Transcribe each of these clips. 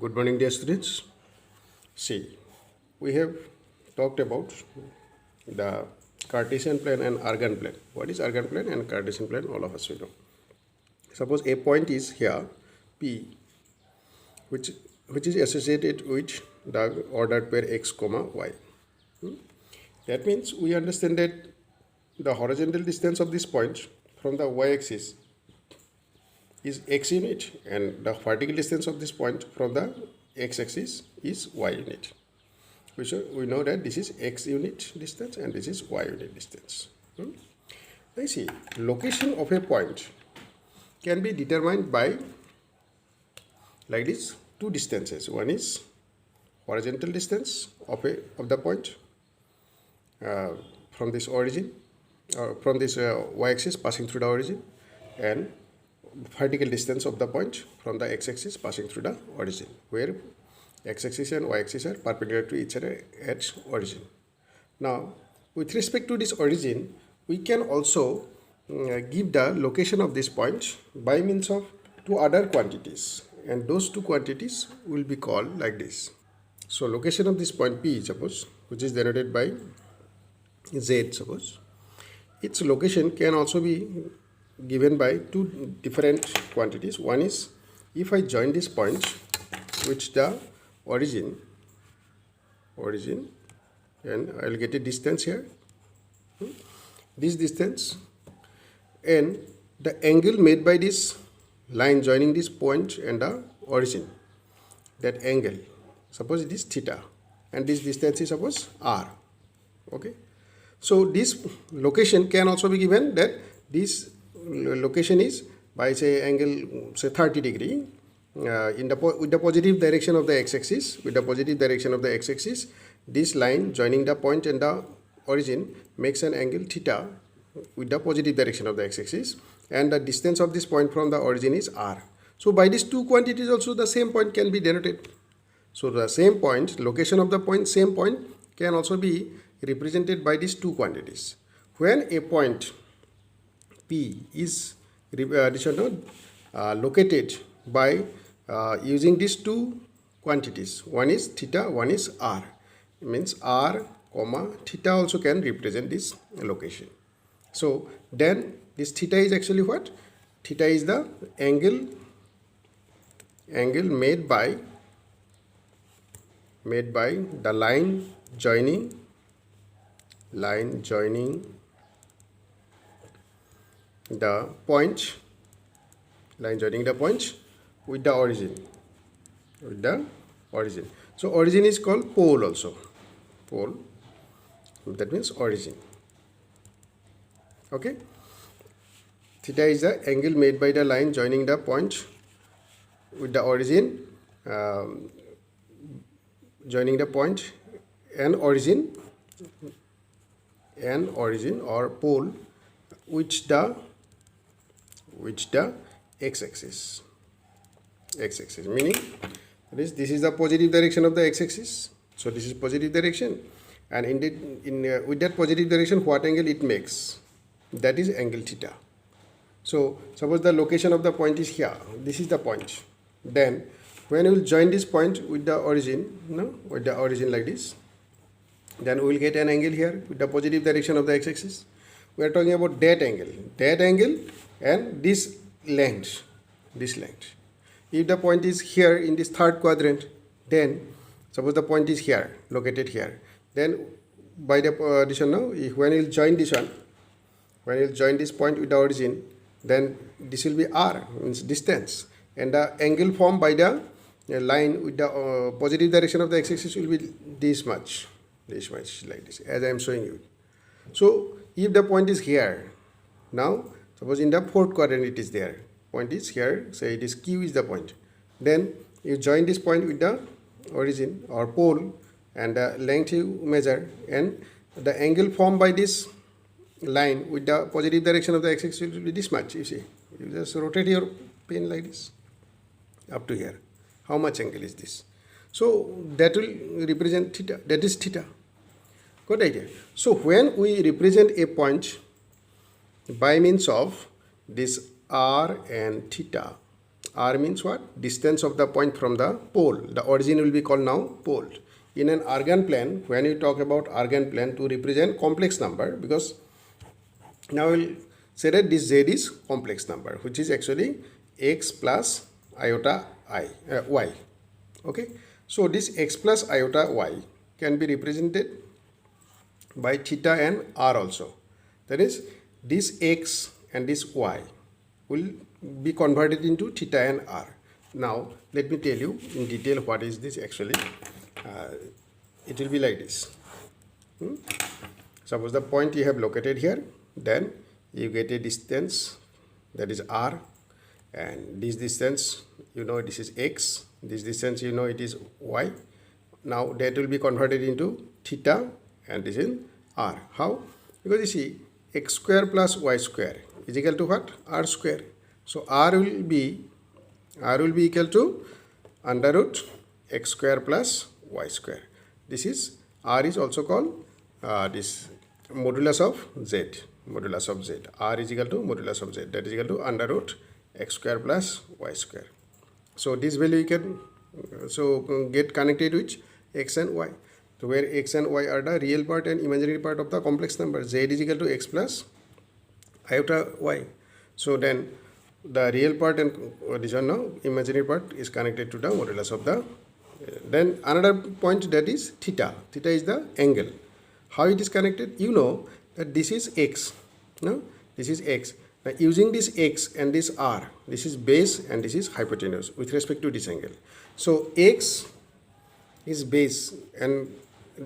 Good morning, dear students. See, we have talked about the Cartesian plane and Argand plane. What is Argand plane and Cartesian plane? All of us we know. Suppose a point is here, P, which is associated with the ordered pair x comma y. That means we understand that the horizontal distance of this point from the y-axis is x unit, and the vertical distance of this point from the x-axis is y unit. We know that this is x unit distance and this is y unit distance. Now see, location of a point can be determined by like this two distances. One is horizontal distance of the point from this origin, from this y-axis passing through the origin, and vertical distance of the point from the x-axis passing through the origin, where x-axis and y-axis are perpendicular to each other at origin. Now, with respect to this origin, we can also give the location of this point by means of two other quantities, and those two quantities will be called like this. So, location of this point P, suppose, which is denoted by Z, suppose, its location can also be given by two different quantities. One is if I join this point with the origin, and I will get a distance here, this distance, and the angle made by this line joining this point and the origin, that angle, suppose it is theta, and this distance is suppose r. Okay, so this location can also be given that this location is by say angle say 30 degree with the positive direction of the x-axis. With the positive direction of the x-axis, this line joining the point and the origin makes an angle theta with the positive direction of the x-axis, and the distance of this point from the origin is r. So by these two quantities also the same point can be denoted. So the same point, location of the point, same point can also be represented by these two quantities. When a point P is located by using these two quantities, one is theta, one is r, it means r comma theta also can represent this location. So then this theta is actually what? Theta is the angle made by the line joining the point, with the origin, So origin is called pole also. Pole, that means origin. Okay. Theta is the angle made by the line joining the point with the origin, joining the point and origin or pole which the x-axis, meaning this is the positive direction of the x-axis. So this is positive direction, and with that positive direction, what angle it makes, that is angle theta. So suppose the location of the point is here, this is the point. Then when we will join this point with the origin, like this, then we will get an angle here with the positive direction of the x-axis. We are talking about that angle and this length. If the point is here in this third quadrant, then suppose the point is here, located here, then by the addition now, when you join this one, when you join this point with the origin, then this will be r, means distance, and the angle formed by the line with the positive direction of the x-axis will be this much like this, as I am showing you. So if the point is here, now suppose in the fourth quadrant it is there, point is here, say it is Q is the point, then you join this point with the origin or pole, and the length you measure, and the angle formed by this line with the positive direction of the x-axis will be this much. You see, you just rotate your pen like this up to here. How much angle is this? So that will represent theta, that is theta. Good idea. So when we represent a point by means of this r and theta, R means what? Distance of the point from the pole. The origin will be called now pole. In an Argand plane, when you talk about Argand plane to represent complex number, because now we'll say that this Z is complex number, which is actually x plus iota y. Okay, so this x plus iota y can be represented by theta and r also. That is, this x and this y will be converted into theta and r. Now let me tell you in detail what is this actually. It will be like this. Suppose the point you have located here, then you get a distance, that is r, and this distance, you know, this is x, this distance, you know, it is y. Now that will be converted into theta and this is r. How? Because you see, x square plus y square is equal to what? R square. So r will be equal to under root x square plus y square. This is, r is also called this modulus of z. Modulus of z. R is equal to modulus of z. That is equal to under root x square plus y square. So this value you can get connected with x and y. So where x and y are the real part and imaginary part of the complex number. Z is equal to x plus iota y. So then the real part and this one now imaginary part is connected to the modulus of the. Then another point, that is theta. Theta is the angle. How it is connected? You know that this is x. No, this is x. Now using this x and this r, this is base and this is hypotenuse with respect to this angle. So x is base and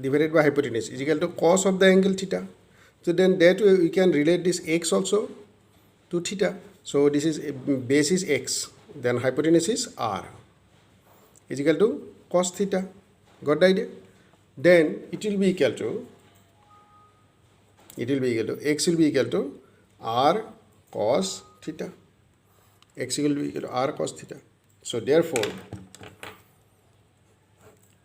divided by hypotenuse is equal to cos of the angle theta. So then that way we can relate this x also to theta. So this is base is x, then hypotenuse is r, is equal to cos theta. Got the idea? Then it will be equal to x will be equal to r cos theta. X will be equal to r cos theta. So therefore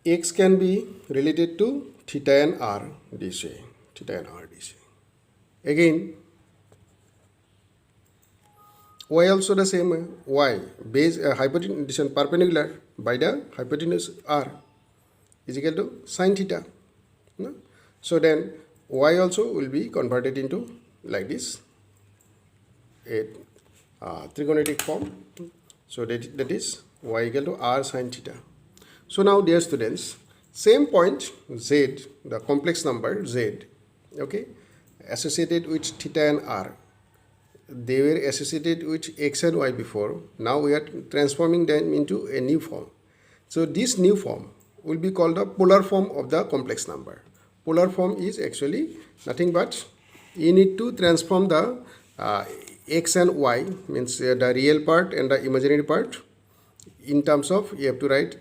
x can be related to theta and r this way. Theta and r this way. Again, y also the same way. Y base hypotenuse perpendicular by the hypotenuse r is equal to sin theta. No? So then y also will be converted into like this, a trigonometric form. So that is y equal to r sin theta. So now dear students, same point z, the complex number z, okay, associated with theta and r. They were associated with x and y before. Now we are transforming them into a new form. So this new form will be called the polar form of the complex number. Polar form is actually nothing but you need to transform the x and y, means the real part and the imaginary part, in terms of you have to write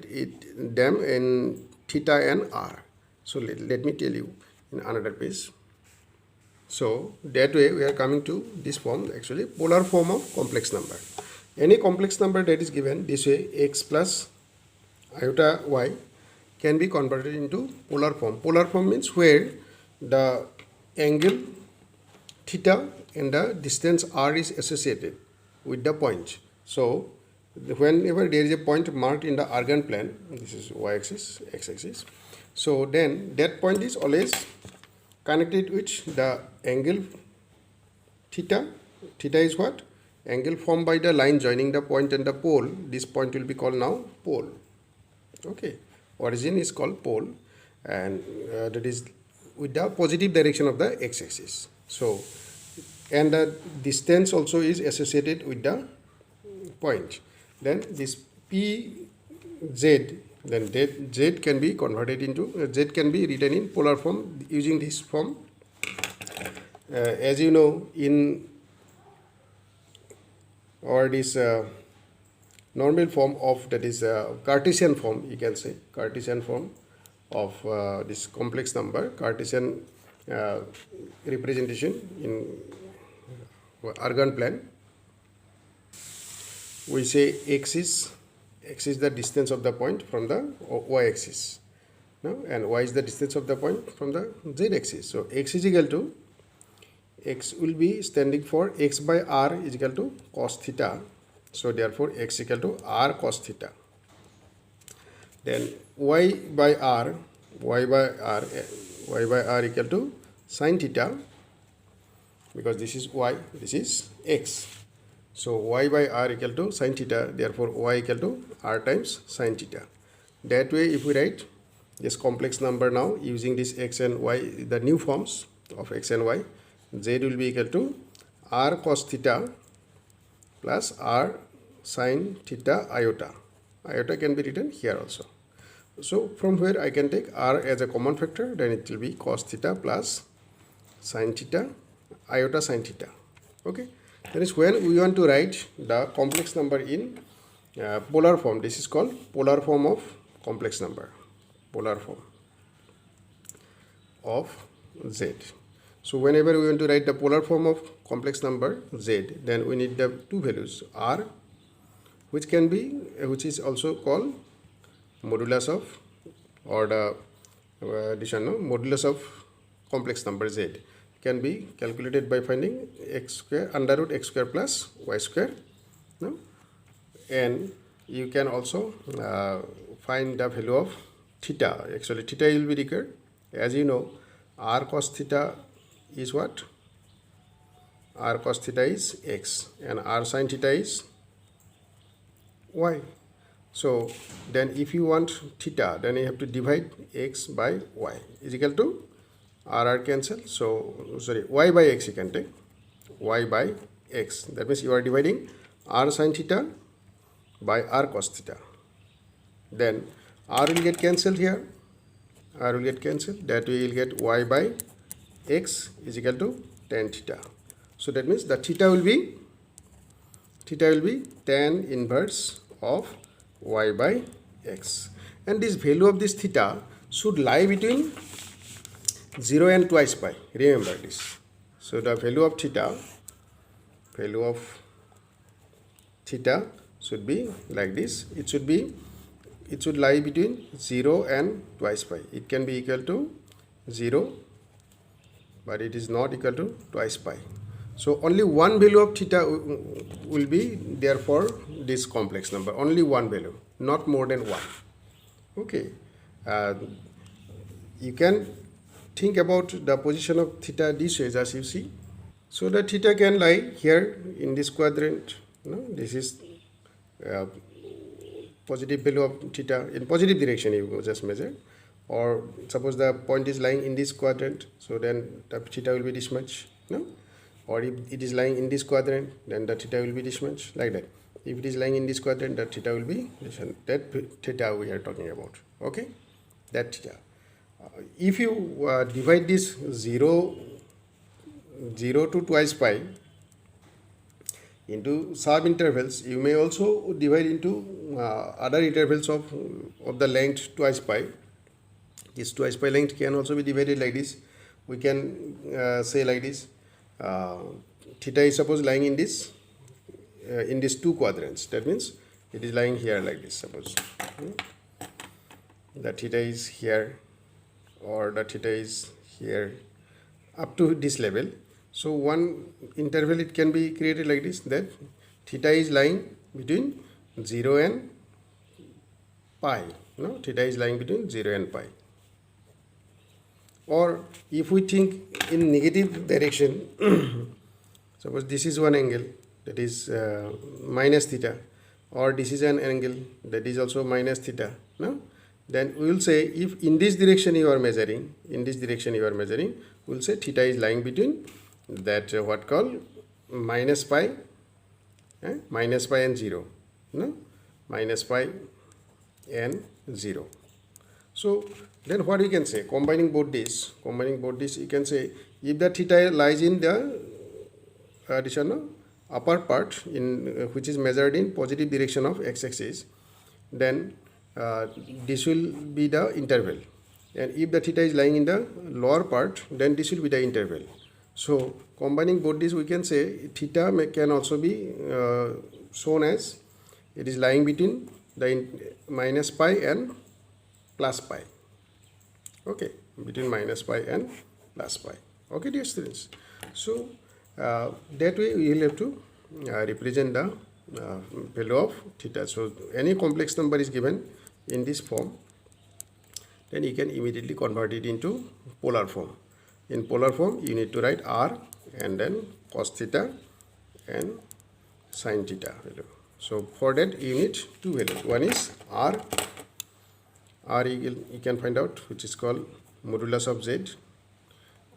them in theta and r. So let me tell you in another page. So that way we are coming to this form, actually polar form of complex number. Any complex number that is given this way, x plus iota y, can be converted into polar form. Polar form means where the angle theta and the distance r is associated with the point. So whenever there is a point marked in the Argand plane, this is y-axis, x-axis, so then that point is always connected with the angle theta. Theta is what? Angle formed by the line joining the point and the pole. This point will be called now pole. Okay, origin is called pole, and that is with the positive direction of the x-axis. So, and the distance also is associated with the point. Then this pz, then that z can be converted into z can be written in polar form using this form. As you know, in or this normal form of, that is Cartesian form, you can say Cartesian form of this complex number, Cartesian representation in Argand plane. We say x is the distance of the point from the y-axis, no? And y is the distance of the point from the z-axis. So x is equal to, x will be standing for x by r is equal to cos theta, So therefore x equal to r cos theta. Then y by r equal to sin theta, because this is y, this is x. So y by r equal to sin theta, therefore y equal to r times sin theta. That way, if we write this complex number now using this x and y, the new forms of x and y, z will be equal to r cos theta plus r sin theta iota. Iota can be written here also. So from where I can take r as a common factor, then it will be cos theta plus sin theta iota sin theta. Okay. That is when we want to write the complex number in polar form. This is called polar form of complex number. Polar form of z. So whenever we want to write the polar form of complex number z, then we need the two values, r, which is also called modulus of, or the modulus of complex number z, can be calculated by finding x square under root x square plus y square. No? And you can also find the value of theta. Actually theta will be required. As you know, r cos theta is what? R cos theta is x and r sin theta is y. So then if you want theta, then you have to divide x by y is equal to r cancel. So sorry, y by x you can take, y by x. That means you are dividing r sin theta by r cos theta. Then r will get cancelled here, r will get cancelled. That way you will get y by x is equal to tan theta. So that means the theta will be tan inverse of y by x, and this value of this theta should lie between 0 and twice pi. Remember this. So the value of theta should be like this. It should lie between 0 and twice pi. It can be equal to 0, but it is not equal to twice pi. So only one value of theta will be there for this complex number. Only one value, not more than one. Okay. You can think about the position of theta this way, as you see. So the theta can lie here in this quadrant. No? This is positive value of theta in positive direction you just measure. Or suppose the point is lying in this quadrant, so then the theta will be this much. No? Or if it is lying in this quadrant, then the theta will be this much, like that. If it is lying in this quadrant, the theta will be this one. That theta we are talking about. Okay, that theta. If you divide this 0 to twice pi into sub intervals, you may also divide into other intervals of the length twice pi. This twice pi length can also be divided like this. We can say like this. Theta is suppose lying in these two quadrants. That means it is lying here like this. Suppose the theta is here, or the theta is here, up to this level. So one interval it can be created like this, that theta is lying between 0 and pi. No, theta is lying between 0 and pi. Or if we think in negative direction, suppose this is one angle, that is minus theta, or this is an angle that is also minus theta. No, then we will say if in this direction you are measuring, we will say theta is lying between that what called minus pi and 0. No, minus pi and 0. So then what we can say, combining both these, you can say if the theta lies in the upper part in which is measured in positive direction of x-axis, then this will be the interval, and if the theta is lying in the lower part, then this will be the interval. So combining both these, we can say theta can also be shown as it is lying between the minus pi and plus pi. Okay, between minus pi and plus pi. Okay, dear students. So that way we will have to represent the value of theta. So any complex number is given in this form, then you can immediately convert it into polar form. In polar form, you need to write r and then cos theta and sin theta value. So for that, you need two values. One is r. You can find out, which is called modulus of z.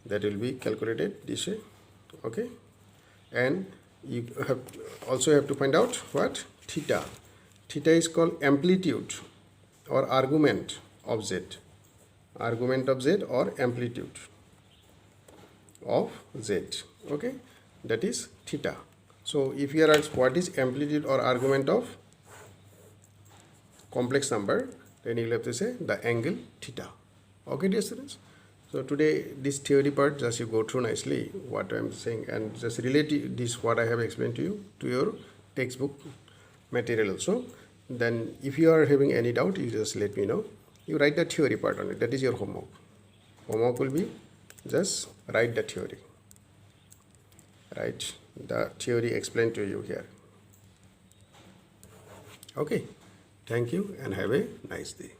That will be calculated this way. Okay, and you also have to find out what theta. Theta is called amplitude or argument of z. Argument of z or amplitude of z. Okay, that is theta. So if you are asked what is amplitude or argument of complex number, then you will have to say the angle theta. Okay, dear students. So today this theory part just you go through nicely what I am saying and just relate this what I have explained to you to your textbook material also. Then if you are having any doubt, you just let me know. You write the theory part on it. That is your homework. Homework will be just write the theory. Write the theory explained to you here. Okay. Thank you and have a nice day.